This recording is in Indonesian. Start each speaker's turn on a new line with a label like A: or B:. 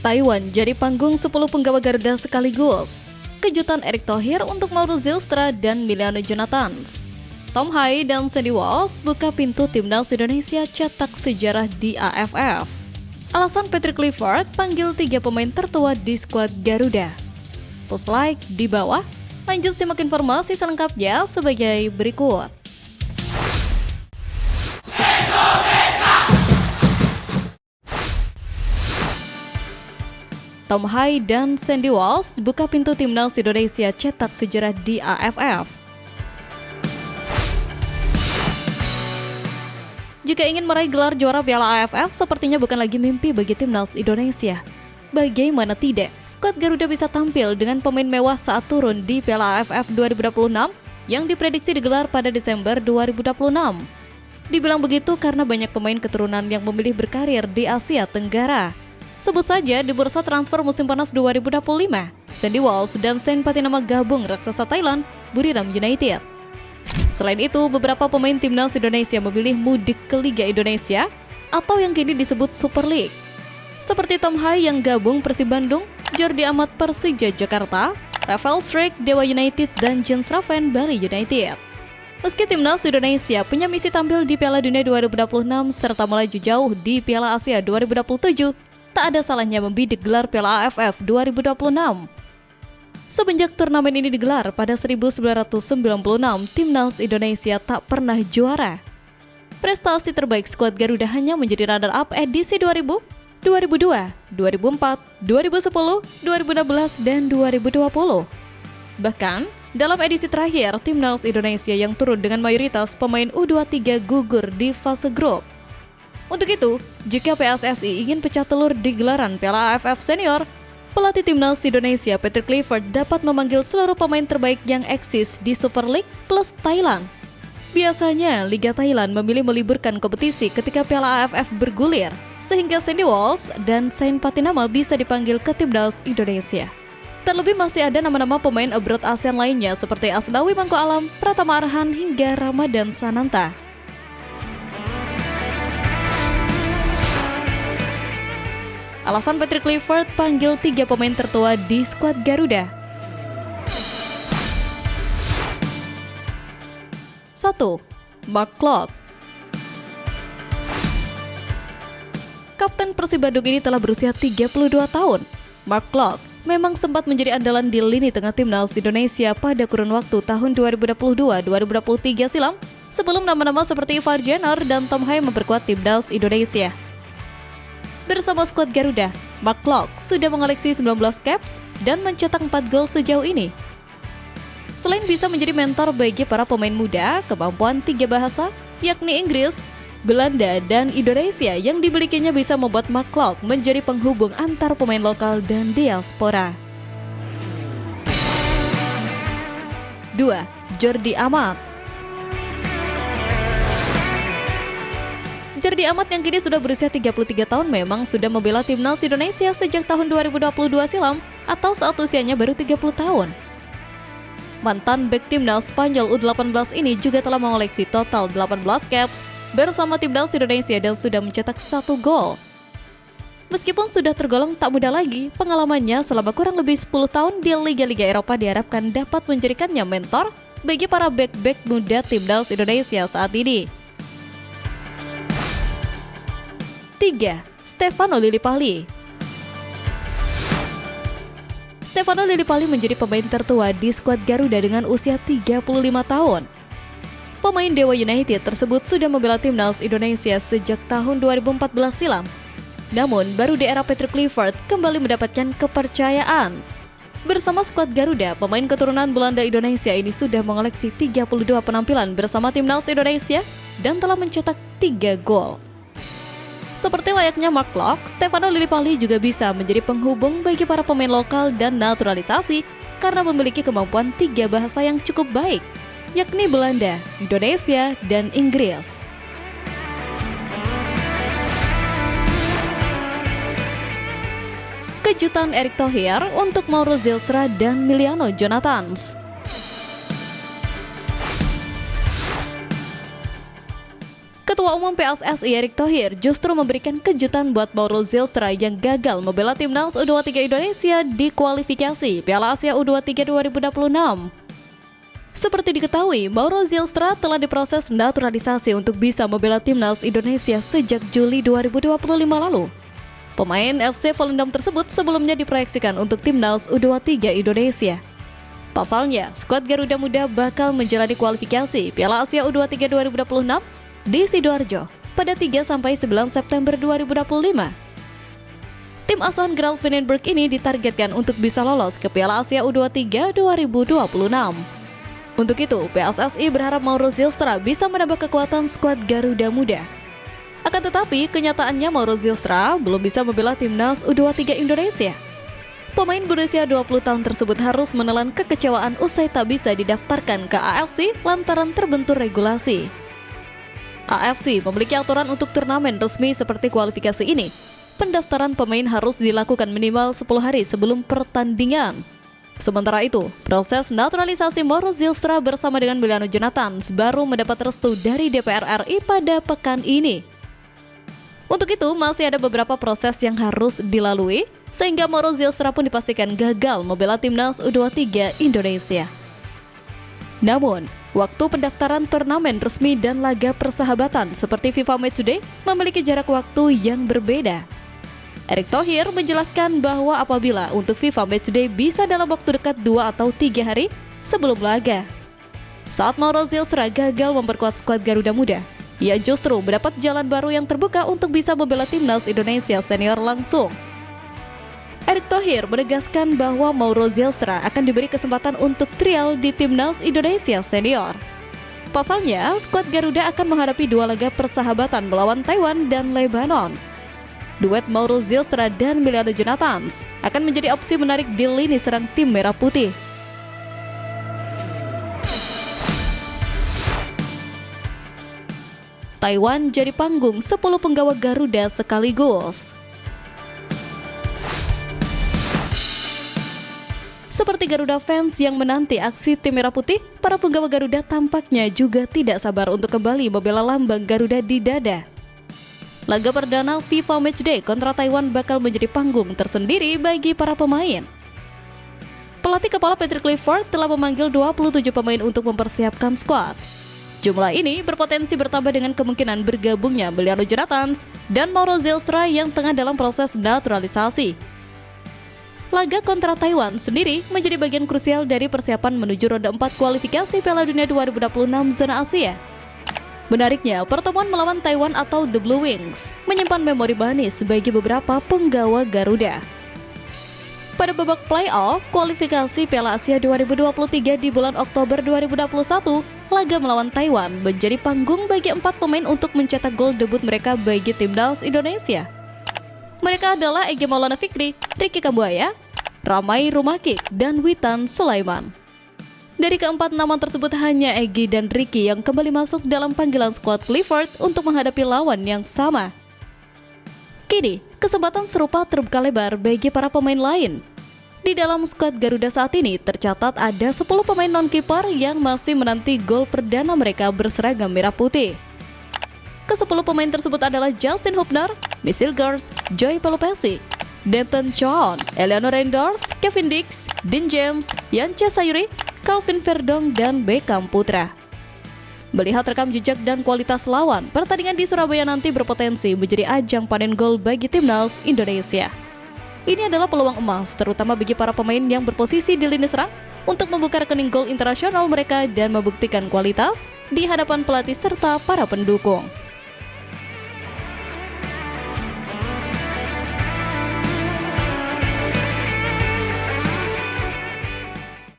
A: Taiwan jadi panggung 10 penggawa Garuda sekaligus. Kejutan Erick Thohir untuk Mauro Zylstra dan Emiliano Jonathans. Tom Hai dan Sandy Walsh buka pintu timnas Indonesia cetak sejarah di AFF. Alasan Patrick Clifford panggil 3 pemain tertua di skuad Garuda. Post like di bawah. Lanjut simak informasi selengkapnya sebagai berikut. Tom Hai dan Sandy Walsh buka pintu timnas Indonesia cetak sejarah di AFF. Jika ingin meraih gelar juara Piala AFF, sepertinya bukan lagi mimpi bagi timnas Indonesia. Bagaimana tidak, skuad Garuda bisa tampil dengan pemain mewah saat turun di Piala AFF 2026 yang diprediksi digelar pada Desember 2026. Dibilang begitu karena banyak pemain keturunan yang memilih berkarir di Asia Tenggara. Sebut saja di bursa transfer musim panas 2025, Sandy Walsh dan Sain Patinama gabung raksasa Thailand, Buriram United. Selain itu, beberapa pemain timnas Indonesia memilih mudik ke Liga Indonesia atau yang kini disebut Super League. Seperti Tom Hai yang gabung Persib Bandung, Jordi Amat Persija Jakarta, Rafael Strijk Dewa United, dan Jens Raven Bali United. Meski timnas Indonesia punya misi tampil di Piala Dunia 2026 serta melaju jauh di Piala Asia 2027, tak ada salahnya membidik gelar Piala AFF 2026. Semenjak turnamen ini digelar pada 1996, timnas Indonesia tak pernah juara. Prestasi terbaik skuad Garuda hanya menjadi runner-up edisi 2000, 2002, 2004, 2010, 2016, dan 2020. Bahkan, dalam edisi terakhir, timnas Indonesia yang turun dengan mayoritas pemain U23 gugur di fase grup. Untuk itu, jika PSSI ingin pecah telur di gelaran Piala AFF Senior, pelatih timnas Indonesia Patrick Clifford dapat memanggil seluruh pemain terbaik yang eksis di Super League plus Thailand. Biasanya, Liga Thailand memilih meliburkan kompetisi ketika Piala AFF bergulir, sehingga Sandy Walsh dan Sain Patinama bisa dipanggil ke timnas Indonesia. Terlebih masih ada nama-nama pemain abroad ASEAN lainnya seperti Asnawi Mangko Alam, Pratama Arhan, hingga Ramadan Sananta. Alasan Patrick Clifford panggil 3 pemain tertua di skuad Garuda. 1. Mark Klok. Kapten Persib Bandung ini telah berusia 32 tahun. Mark Klok memang sempat menjadi andalan di lini tengah timnas Indonesia pada kurun waktu tahun 2022-2023 silam, sebelum nama-nama seperti Ivar Jenner dan Tom Hai memperkuat timnas Indonesia. Bersama skuad Garuda, Mark Klok sudah mengoleksi 19 caps dan mencetak 4 gol sejauh ini. Selain bisa menjadi mentor bagi para pemain muda, kemampuan 3 bahasa, yakni Inggris, Belanda, dan Indonesia yang dimilikinya bisa membuat Mark Klok menjadi penghubung antar pemain lokal dan diaspora. 2. Jordi Amat. Jordi Amat yang kini sudah berusia 33 tahun memang sudah membela timnas Indonesia sejak tahun 2022 silam atau saat usianya baru 30 tahun. Mantan bek timnas Spanyol U18 ini juga telah mengoleksi total 18 caps bersama timnas Indonesia dan sudah mencetak 1 gol. Meskipun sudah tergolong tak muda lagi, pengalamannya selama kurang lebih 10 tahun di liga-liga Eropa diharapkan dapat menjadikannya mentor bagi para bek-bek muda timnas Indonesia saat ini. 3. Stefano Lillipali. Stefano Lillipali menjadi pemain tertua di skuad Garuda dengan usia 35 tahun. Pemain Dewa United tersebut sudah membela timnas Indonesia sejak tahun 2014 silam. Namun, baru di era Patrick Clifford kembali mendapatkan kepercayaan. Bersama skuad Garuda, pemain keturunan Belanda Indonesia ini sudah mengoleksi 32 penampilan bersama timnas Indonesia dan telah mencetak 3 gol. Seperti layaknya Mark Klok, Stefano Lillipali juga bisa menjadi penghubung bagi para pemain lokal dan naturalisasi karena memiliki kemampuan 3 bahasa yang cukup baik, yakni Belanda, Indonesia, dan Inggris. Kejutan Erick Thohir untuk Mauro Zylstra dan Emiliano Jonathans. Ketua Umum PSSI Erick Thohir justru memberikan kejutan buat Mauro Zylstra yang gagal membela timnas U23 Indonesia di kualifikasi Piala Asia U23 2026. Seperti diketahui, Mauro Zylstra telah diproses naturalisasi untuk bisa membela timnas Indonesia sejak Juli 2025 lalu. Pemain FC Volendam tersebut sebelumnya diproyeksikan untuk timnas U23 Indonesia. Pasalnya, skuad Garuda Muda bakal menjalani kualifikasi Piala Asia U23 2026 di Sidoarjo pada 3-9 September 2025. Tim asuhan Graf Vandenberg ini ditargetkan untuk bisa lolos ke Piala Asia U23 2026. Untuk itu, PSSI berharap Mauro Zylstra bisa menambah kekuatan skuad Garuda Muda. Akan tetapi, kenyataannya Mauro Zylstra belum bisa membela timnas U23 Indonesia. Pemain berusia 20 tahun tersebut harus menelan kekecewaan usai tak bisa didaftarkan ke AFC lantaran terbentur regulasi. AFC memiliki aturan untuk turnamen resmi seperti kualifikasi ini. Pendaftaran pemain harus dilakukan minimal 10 hari sebelum pertandingan. Sementara itu, proses naturalisasi Mauro Zylstra bersama dengan Miliano Jonathan baru mendapat restu dari DPR RI pada pekan ini. Untuk itu, masih ada beberapa proses yang harus dilalui, sehingga Mauro Zylstra pun dipastikan gagal membela timnas U23 Indonesia. Namun, waktu pendaftaran turnamen resmi dan laga persahabatan seperti FIFA Matchday memiliki jarak waktu yang berbeda. Erick Thohir menjelaskan bahwa apabila untuk FIFA Matchday bisa dalam waktu dekat 2 atau 3 hari sebelum laga. Saat Mauro Zylstra gagal memperkuat skuad Garuda Muda, ia justru mendapat jalan baru yang terbuka untuk bisa membela timnas Indonesia senior langsung. Erick Thohir menegaskan bahwa Mauro Zylstra akan diberi kesempatan untuk trial di timnas Indonesia senior. Pasalnya, skuad Garuda akan menghadapi 2 laga persahabatan melawan Taiwan dan Lebanon. Duet Mauro Zylstra dan Miliano Jonathan akan menjadi opsi menarik di lini serang tim Merah Putih. Taiwan jadi panggung 10 penggawa Garuda sekaligus. Seperti Garuda fans yang menanti aksi tim Merah Putih, para penggawa Garuda tampaknya juga tidak sabar untuk kembali membela lambang Garuda di dada. Laga perdana FIFA Matchday kontra Taiwan bakal menjadi panggung tersendiri bagi para pemain. Pelatih kepala Patrick Clifford telah memanggil 27 pemain untuk mempersiapkan skuad. Jumlah ini berpotensi bertambah dengan kemungkinan bergabungnya Miliano Jonathan dan Mauro Zylstra yang tengah dalam proses naturalisasi. Laga kontra Taiwan sendiri menjadi bagian krusial dari persiapan menuju ronde 4 kualifikasi Piala Dunia 2026 zona Asia. Menariknya, pertemuan melawan Taiwan atau The Blue Wings menyimpan memori manis bagi beberapa penggawa Garuda. Pada babak playoff kualifikasi Piala Asia 2023 di bulan Oktober 2021, laga melawan Taiwan menjadi panggung bagi 4 pemain untuk mencetak gol debut mereka bagi timnas Indonesia. Mereka adalah Egy Maulana Fikri, Ricky Kambuaya, Ramai Rumakik, dan Witan Sulaiman. Dari keempat nama tersebut hanya Egy dan Ricky yang kembali masuk dalam panggilan skuad Clifford untuk menghadapi lawan yang sama. Kini, kesempatan serupa terbuka lebar bagi para pemain lain. Di dalam skuad Garuda saat ini tercatat ada 10 pemain non-kiper yang masih menanti gol perdana mereka berseragam merah putih. Ke-10 pemain tersebut adalah Justin Hubner, Misil Gers, Joy Pelopesi, Denton John, Eleanor Renders, Kevin Dix, Dean James, Yance Sayuri, Calvin Verdong, dan Beckham Putra. Melihat rekam jejak dan kualitas lawan, pertandingan di Surabaya nanti berpotensi menjadi ajang panen gol bagi timnas Indonesia. Ini adalah peluang emas, terutama bagi para pemain yang berposisi di lini serang untuk membuka rekening gol internasional mereka dan membuktikan kualitas di hadapan pelatih serta para pendukung.